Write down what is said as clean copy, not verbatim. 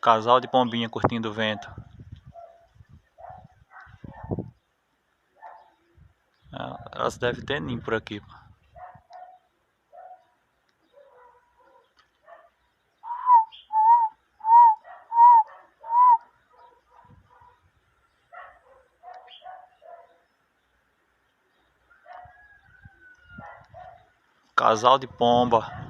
Casal de pombinha curtindo o vento. Elas devem ter ninho por aqui. Casal de pomba.